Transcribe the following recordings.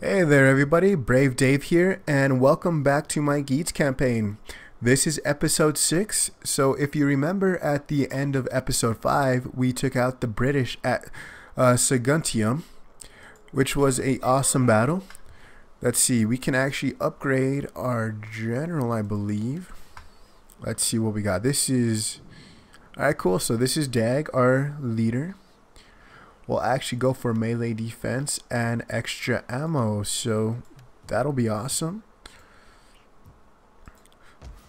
Hey there everybody, Brave Dave here, and welcome back to my Geats campaign. This is episode 6, so if you remember at the end of episode 5, we took out the British at Saguntium, which was a awesome battle. Let's see, we can actually upgrade our general, I believe. Let's see what we got. This is... Alright, cool, so this is Dag, our leader. We'll actually go for melee defense and extra ammo, so that'll be awesome.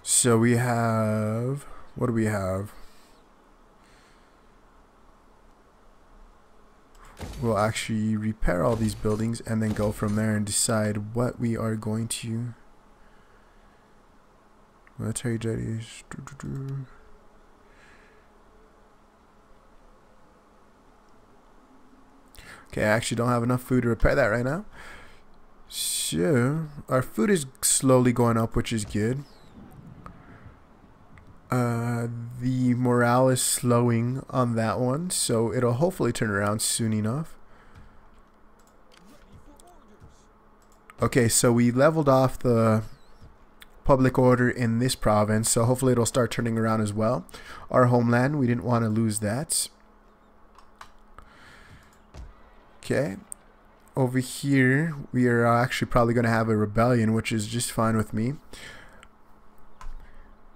So we have, what do we have? We'll actually repair all these buildings and then go from there and decide what we are going to. Military jetties. Okay, I actually don't have enough food to repair that right now. So, our food is slowly going up, which is good. The morale is slowing on that one, so it'll hopefully turn around soon enough. Okay, so we leveled off the public order in this province, so hopefully it'll start turning around as well. Our homeland, we didn't want to lose that. Okay, over here we are actually probably going to have a rebellion, which is just fine with me.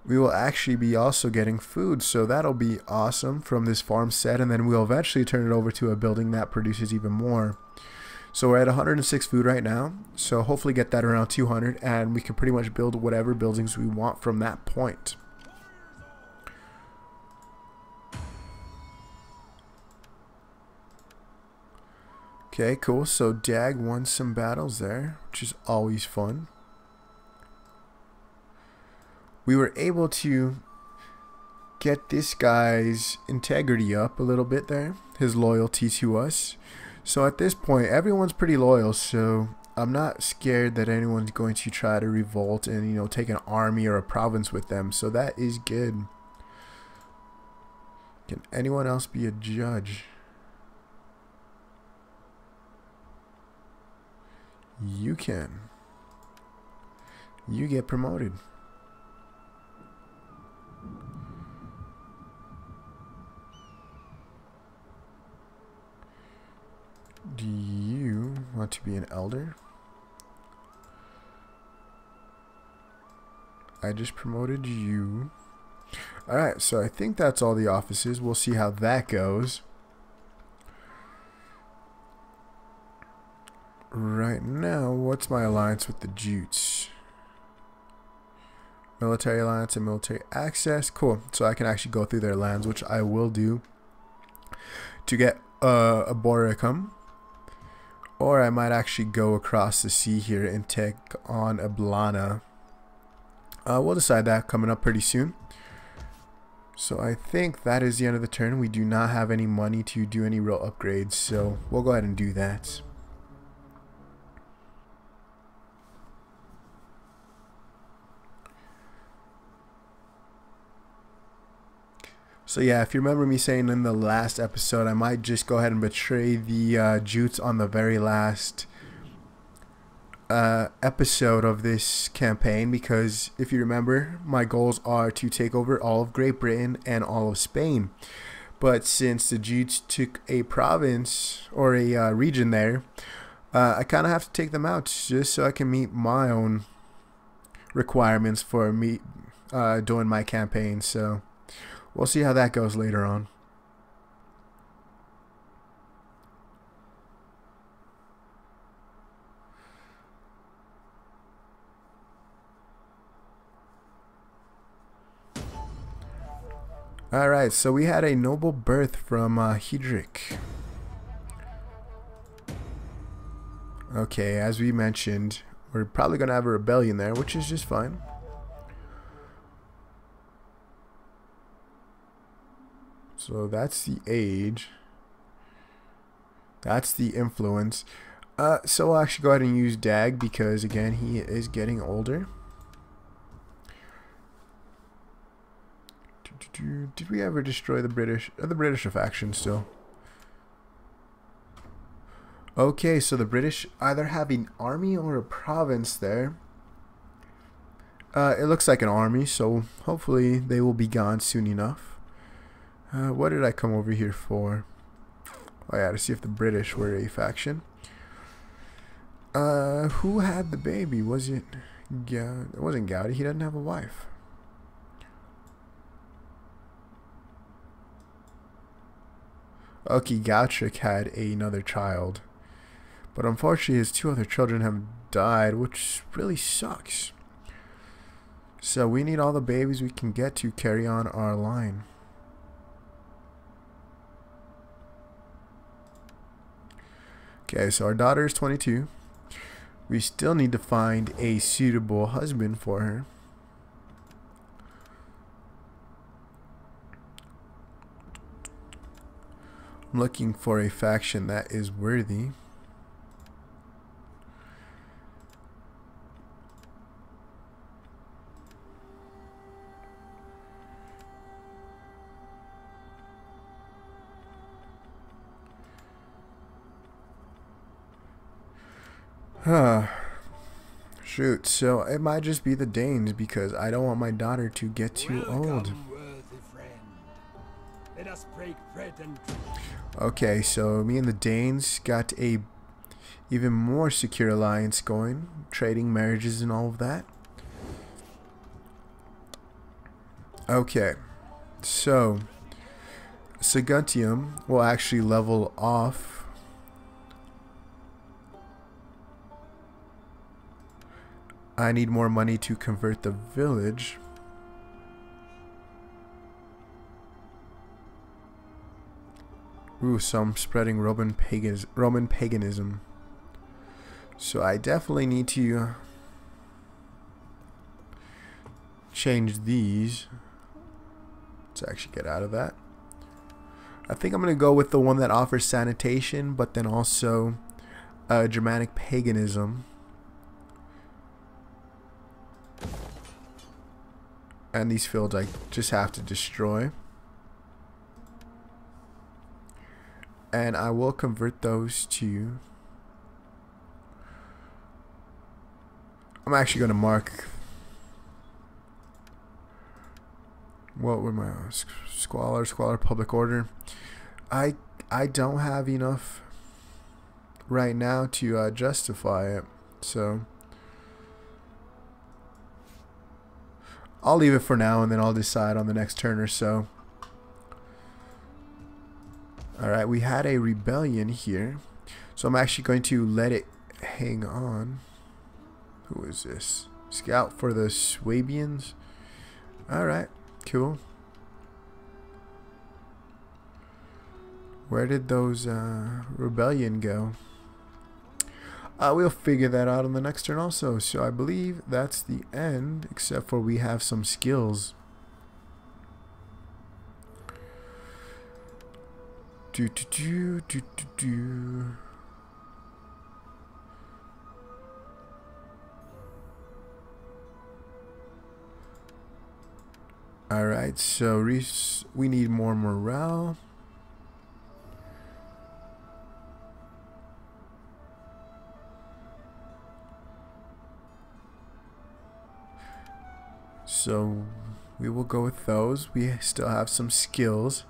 We will actually be also getting food, so that'll be awesome from this farm set, and then we'll eventually turn it over to a building that produces even more. So we're at 106 food right now, so hopefully get that around 200, and we can pretty much build whatever buildings we want from that point. Okay, cool. So Dag won some battles there, which is always fun. We were able to get this guy's integrity up a little bit there, his loyalty to us. So at this point, everyone's pretty loyal, so I'm not scared that anyone's going to try to revolt and, you know, take an army or a province with them. So that is good. Can anyone else be a judge? You can. You get promoted. Do you want to be an elder? I just promoted you. Alright, so I think that's all the offices. We'll see how that goes. Right now, what's my alliance with the Geats? Military alliance and military access. Cool. So I can actually go through their lands, which I will do to get a Boricum. Or I might actually go across the sea here and take on Ablana. We'll decide that coming up pretty soon. So I think that is the end of the turn. We do not have any money to do any real upgrades, so we'll go ahead and do that. So yeah, if you remember me saying in the last episode, I might just go ahead and betray the Jutes on the very last episode of this campaign, because if you remember, my goals are to take over all of Great Britain and all of Spain. But since the Jutes took a province or a region there, I kind of have to take them out just so I can meet my own requirements for me doing my campaign. So we'll see how that goes later on. Alright, so we had a noble birth from Hedric. Okay, as we mentioned, we're probably going to have a rebellion there, which is just fine. So that's the age. That's the influence. So I'll actually go ahead and use Dag because, again, he is getting older. Did we ever destroy the British? The British are faction still. Okay, so the British either have an army or a province there. It looks like an army, so hopefully they will be gone soon enough. What did I come over here for? Oh yeah, to see if the British were a faction. Who had the baby? Was it... Yeah, it wasn't Gowdy. He doesn't have a wife. Okay, Gautric had another child. But unfortunately his two other children have died, which really sucks. So we need all the babies we can get to carry on our line. Okay, so our daughter is 22. We still need to find a suitable husband for her. I'm looking for a faction that is worthy. Shoot, so it might just be the Danes because I don't want my daughter to get too old. Let us break bread and Okay, so me and the Danes got a even more secure alliance going, trading marriages and all of that. Okay, so Saguntium will actually level off. I need more money to convert the village. Ooh, so I'm spreading Roman paganism. So I definitely need to change these. Let's actually get out of that. I think I'm going to go with the one that offers sanitation, but then also Germanic paganism. And these fields I just have to destroy. And I will convert those to... I'm actually going to mark... What were my... Squalor, public order. I don't have enough right now to justify it. So... I'll leave it for now and then I'll decide on the next turn or so. Alright, we had a rebellion here. So I'm actually going to let it hang on. Who is this? Scout for the Swabians. Alright, cool. Where did those rebellion go? We'll figure that out on the next turn also. So I believe that's the end, except for we have some skills. Alright, so we need more morale. So we will go with those. We still have some skills.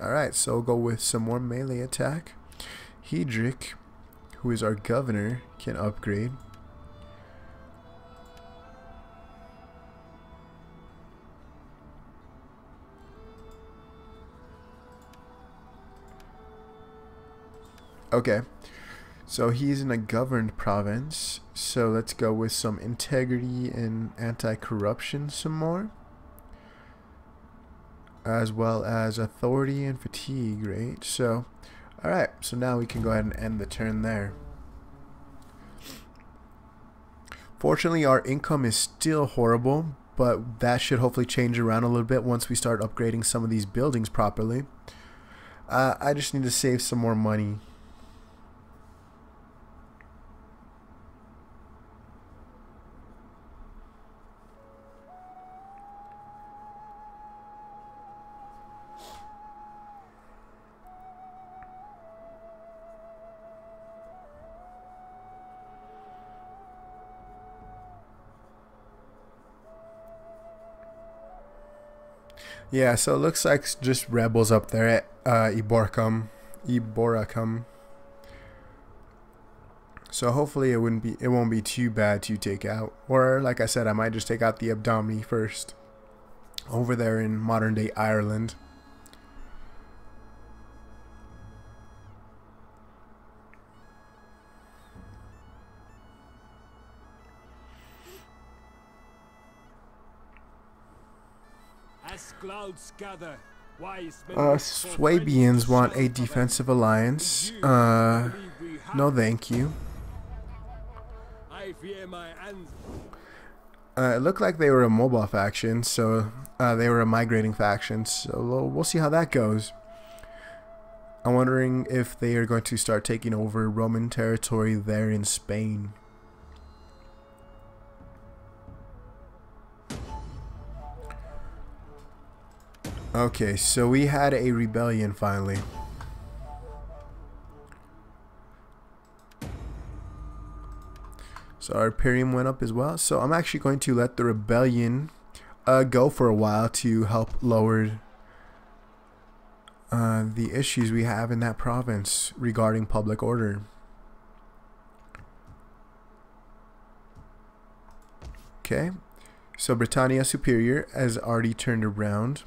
Alright, so we'll go with some more melee attack. Hedrick, who is our governor, can upgrade. Okay. So he's in a governed province, so let's go with some integrity and anti-corruption some more. As well as authority and fatigue, right? So, alright, so now we can go ahead and end the turn there. Fortunately, our income is still horrible, but that should hopefully change around a little bit once we start upgrading some of these buildings properly. I just need to save some more money. Yeah, so it looks like just rebels up there at Iboracum. So hopefully it won't be too bad to take out. Or like I said, I might just take out the Abdomini first. Over there in modern day Ireland. As clouds gather, Swabians want a defensive alliance. No thank you. It looked like they were a mobile faction, so they were a migrating faction, so we'll see how that goes. I'm wondering if they are going to start taking over Roman territory there in Spain. Okay, so we had a rebellion finally. So our Imperium went up as well. So I'm actually going to let the rebellion go for a while to help lower the issues we have in that province regarding public order. Okay, so Britannia Superior has already turned around.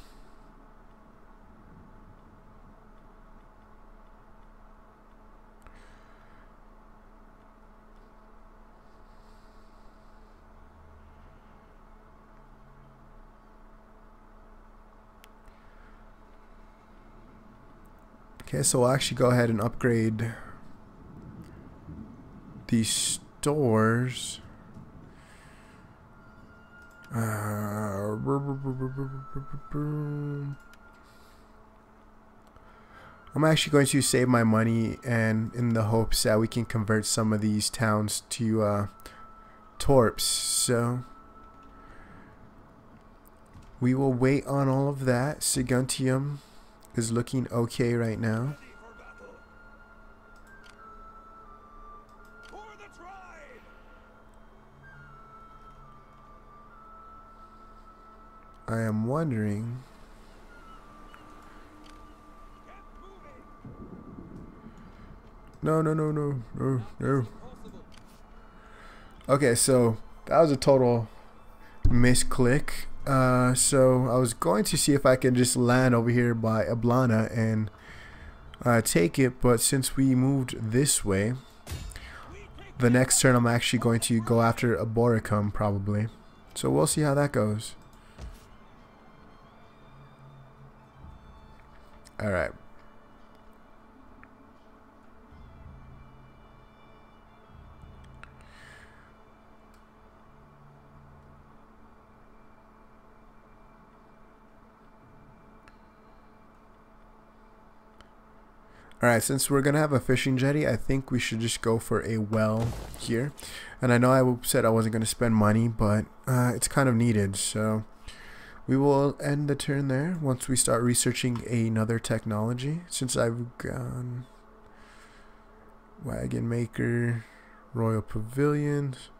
Okay, so we'll actually go ahead and upgrade these stores. I'm actually going to save my money and in the hopes that we can convert some of these towns to torps. So we will wait on all of that. Siguntium is looking okay right now. I am wondering. No. Okay, so that was a total misclick. So I was going to see if I can just land over here by Ablana and take it, but since we moved this way, the next turn I'm actually going to go after Aboricum probably. So we'll see how that goes. Alright. Alright, since we're going to have a fishing jetty, I think we should just go for a well here. And I know I said I wasn't going to spend money, but it's kind of needed. So we will end the turn there once we start researching another technology. Since I've gone Wagon Maker, Royal Pavilions.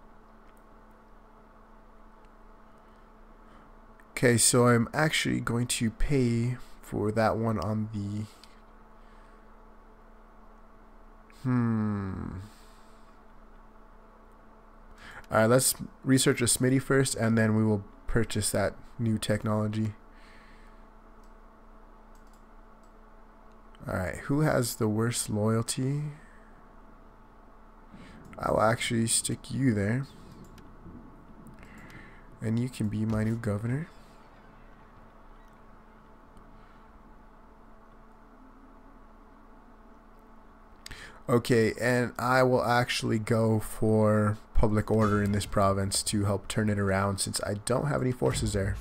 Okay, so I'm actually going to pay for that one on the... Alright, let's research a Smitty first, and then we will purchase that new technology. Alright, who has the worst loyalty? I will actually stick you there. And you can be my new governor. Okay, and I will actually go for public order in this province to help turn it around since I don't have any forces there.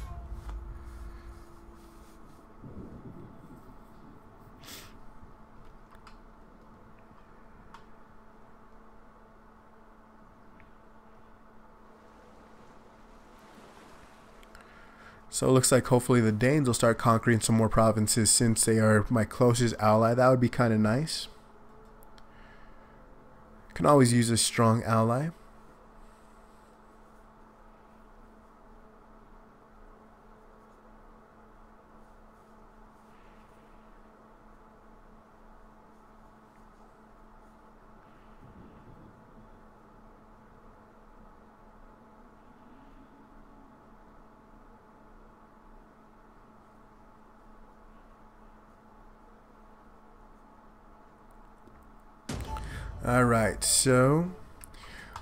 So it looks like hopefully the Danes will start conquering some more provinces since they are my closest ally. That would be kind of nice. Can always use a strong ally. Alright, so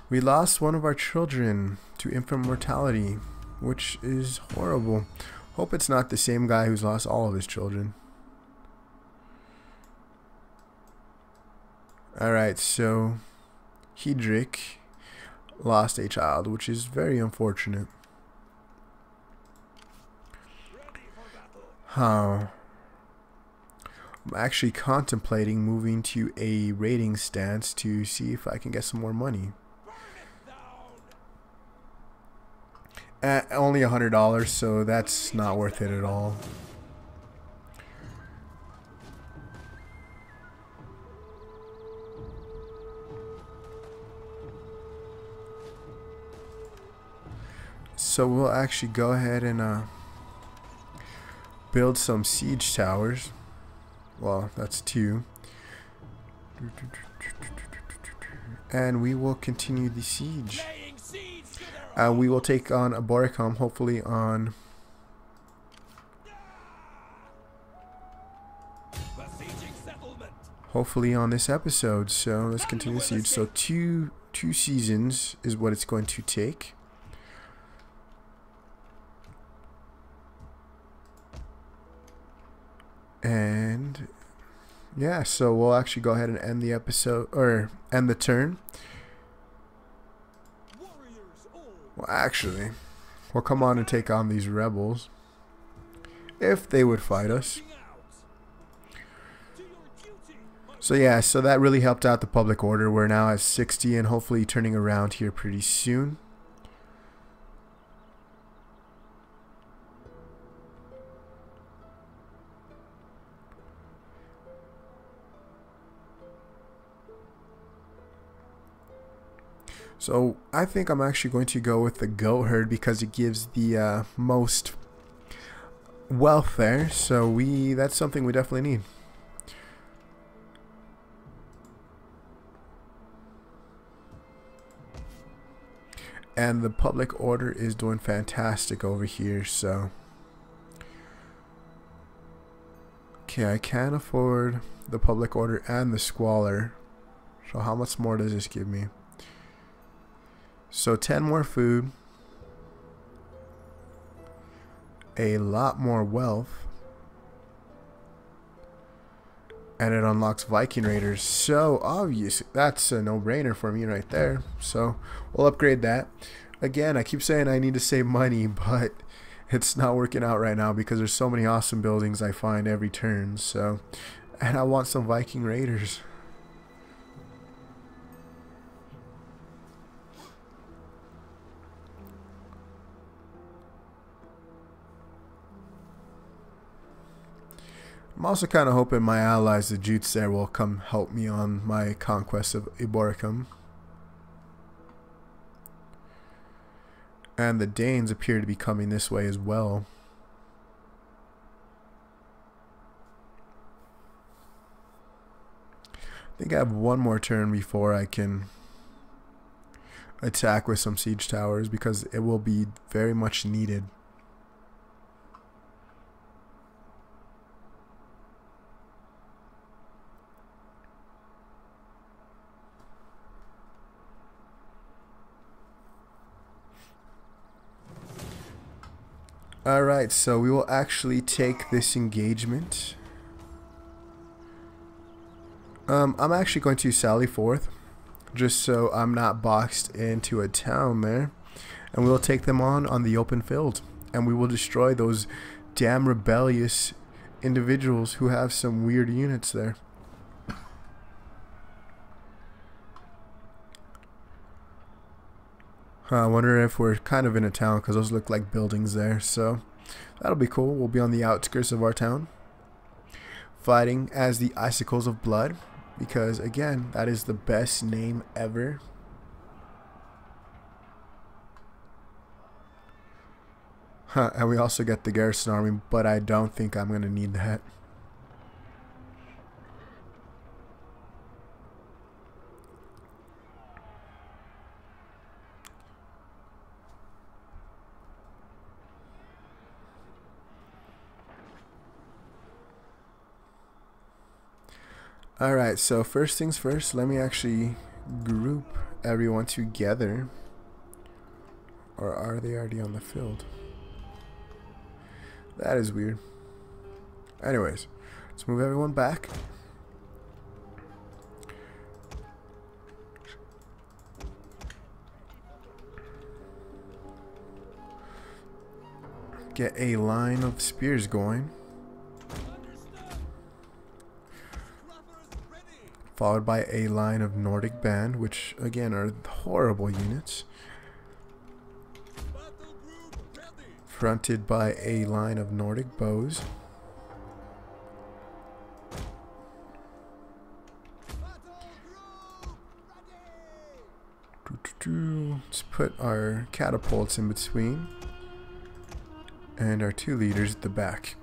we lost one of our children to infant mortality, which is horrible. Hope it's not the same guy who's lost all of his children. Alright, so Hedrick lost a child, which is very unfortunate. Huh. I'm actually contemplating moving to a raiding stance to see if I can get some more money. Only $100, so that's not worth it at all. So we'll actually go ahead and build some siege towers. Well, that's 2. And we will continue the siege. We will take on Aboricum, hopefully on this episode. So let's continue the siege. So two seasons is what it's going to take. And yeah, so we'll actually go ahead and end the episode, or end the turn. Well, actually, we'll come on and take on these rebels if they would fight us. So yeah, so that really helped out the public order. We're now at 60 and hopefully turning around here pretty soon. So I think I'm actually going to go with the goat herd because it gives the most wealth there. So that's something we definitely need. And the public order is doing fantastic over here, so okay, I can afford the public order and the squalor. So how much more does this give me? So 10 more food, a lot more wealth, and it unlocks Viking Raiders. So obviously that's a no-brainer for me right there. So we'll upgrade that. Again, I keep saying I need to save money, but it's not working out right now because there's so many awesome buildings I find every turn. So, and I want some Viking Raiders. I'm also kind of hoping my allies, the Geats there, will come help me on my conquest of Aboricum. And the Danes appear to be coming this way as well. I think I have one more turn before I can attack with some siege towers because it will be very much needed. Alright, so we will actually take this engagement. I'm actually going to sally forth, just so I'm not boxed into a town there. And we will take them on the open field. And we will destroy those damn rebellious individuals who have some weird units there. I wonder if we're kind of in a town because those look like buildings there. So that'll be cool. We'll be on the outskirts of our town, fighting as the Icicles of Blood, because again, that is the best name ever. And we also get the Garrison Army, but I don't think I'm going to need that. Alright, so first things first, let me actually group everyone together. Or are they already on the field? That is weird. Anyways, let's move everyone back. Get a line of spears going. Followed by a line of Nordic band, which again are horrible units. Fronted by a line of Nordic bows. Let's put our catapults in between. And our two leaders at the back.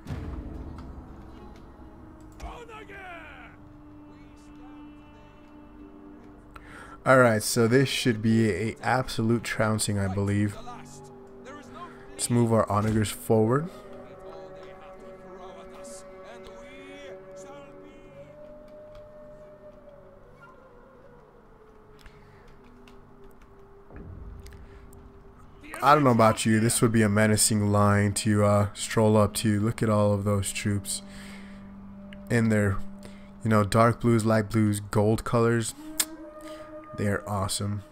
Alright, so this should be a absolute trouncing, I believe. Let's move our onagers forward. I don't know about you, this would be a menacing line to stroll up to. Look at all of those troops in their, you know, dark blues, light blues, gold colors. They are awesome.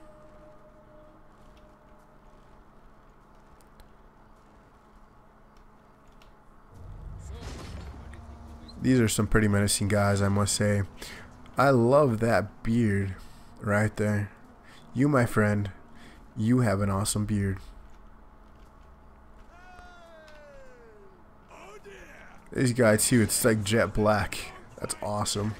These are some pretty menacing guys, I must say. I love that beard right there. You, my friend, you have an awesome beard. This guy too, it's like jet black. That's awesome.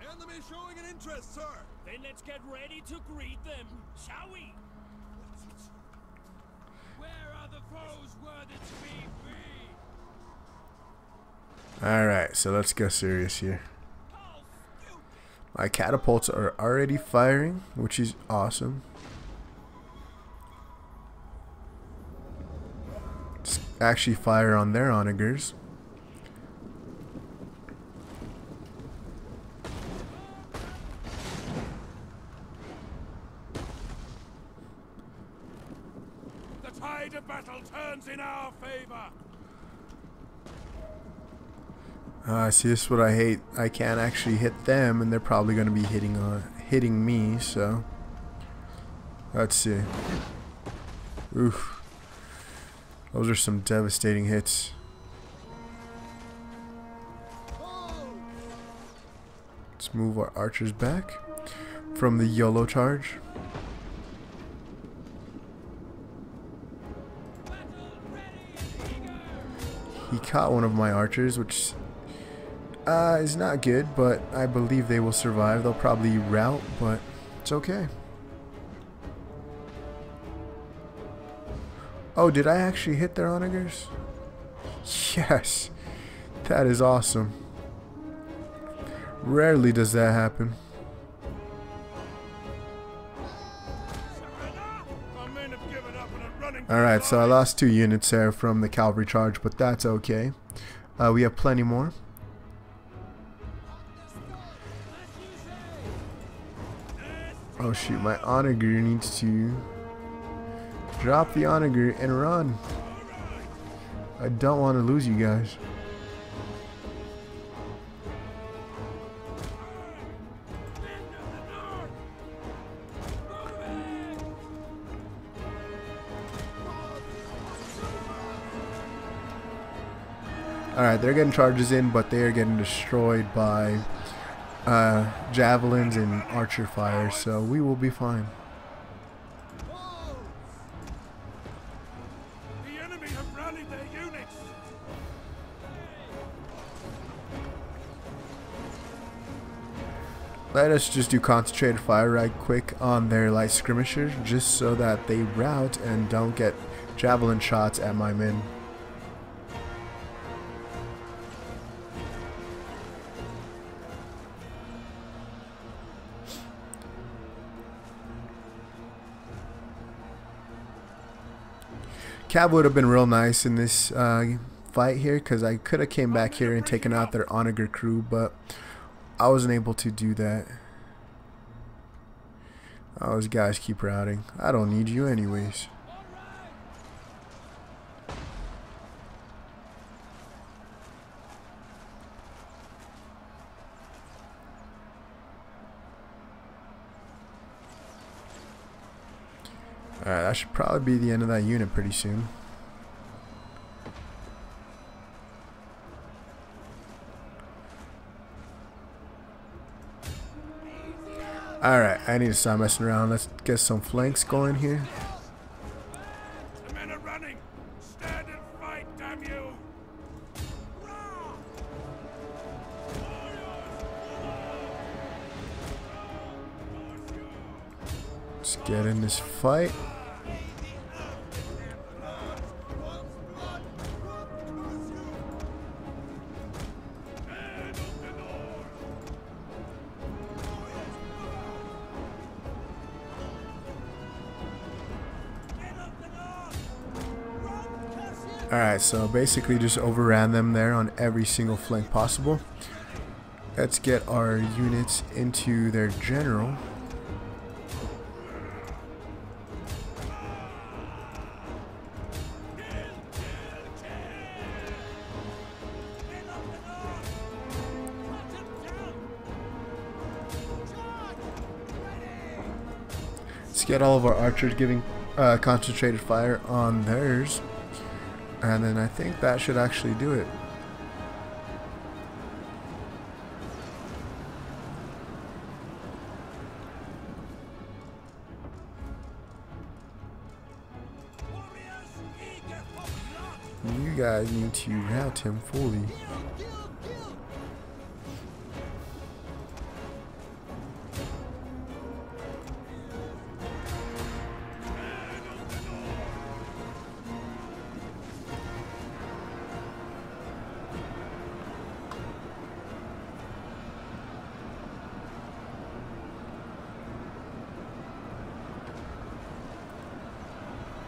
Enemy showing an interest, sir. Then let's get ready to greet them, shall we? Where are the foes worthy to be free? Alright, so let's get serious here. My catapults are already firing, which is awesome. Let's actually fire on their onagers. The tide of battle turns in our favor. See, this is what I hate. I can't actually hit them, and they're probably going to be hitting me. So let's see. Oof, those are some devastating hits. Let's move our archers back from the YOLO charge. He caught one of my archers, which is not good, but I believe they will survive. They'll probably rout, but it's okay. Oh, did I actually hit their onagers? Yes, that is awesome. Rarely does that happen. Alright, so I lost 2 units there from the cavalry charge, but that's okay. We have plenty more. Oh shoot, my onager needs to drop the onager and run. I don't want to lose you guys. Alright, they're getting charges in, but they are getting destroyed by javelins and archer fire, so we will be fine. The enemy have rallied their units. Let us just do concentrated fire right quick on their light skirmishers, just so that they rout and don't get javelin shots at my men. Cav would have been real nice in this fight here because I could have came back here and taken out their onager crew, but I wasn't able to do that. Oh, those guys keep routing. I don't need you anyways. Alright, that should probably be the end of that unit pretty soon. Alright, I need to stop messing around. Let's get some flanks going here. The men are running. Stand and fight, damn you! Let's get in this fight. Alright, so basically just overran them there on every single flank possible. Let's get our units into their general. Let's get all of our archers giving concentrated fire on theirs. And then I think that should actually do it. You guys need to rout him fully.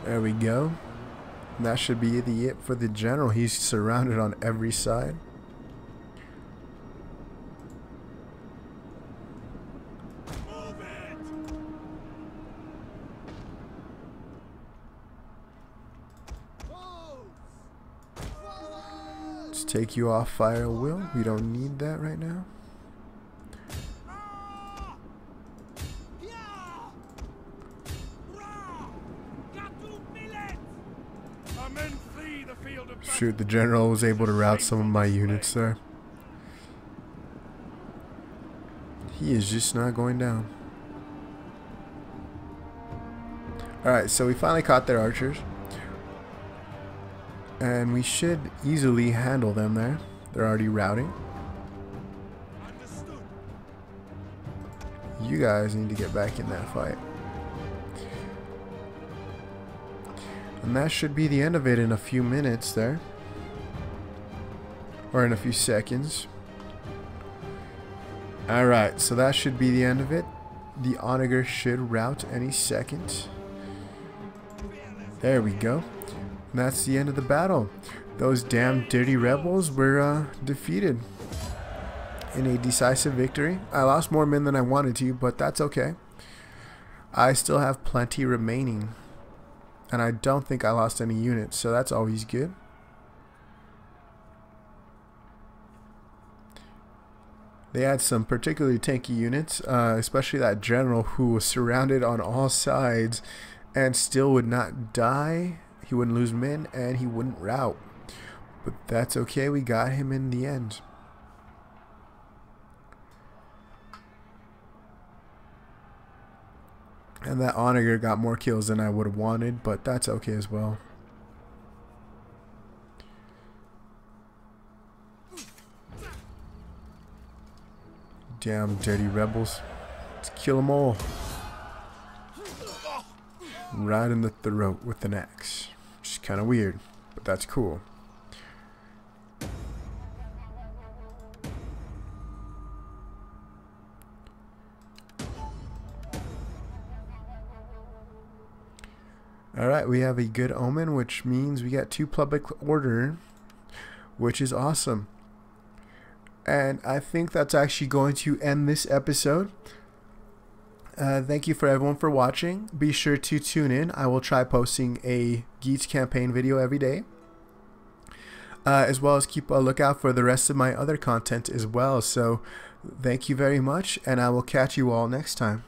There we go. That should be it for the general. He's surrounded on every side. Let's take you off fire, Will. We don't need that right now. Shoot, the general was able to rout some of my units there. He is just not going down. Alright, so we finally caught their archers. And we should easily handle them there. They're already routing. You guys need to get back in that fight. And that should be the end of it in a few minutes there. Or in a few seconds. Alright, so that should be the end of it. The onager should rout any second. There we go. And that's the end of the battle. Those damn dirty rebels were defeated in a decisive victory. I lost more men than I wanted to, but that's okay. I still have plenty remaining. And I don't think I lost any units, so that's always good. They had some particularly tanky units, especially that general who was surrounded on all sides and still would not die. He wouldn't lose men and he wouldn't rout. But that's okay, we got him in the end. And that onager got more kills than I would have wanted, but that's okay as well. Damn dirty rebels. Let's kill them all. Right in the throat with an axe. Which is kind of weird, but that's cool. Alright, we have a good omen, which means we got 2 public order. which is awesome. And I think that's actually going to end this episode. Thank you for everyone for watching. Be sure to tune in. I will try posting a Geats campaign video every day. As well as keep a lookout for the rest of my other content as well. So thank you very much, and I will catch you all next time.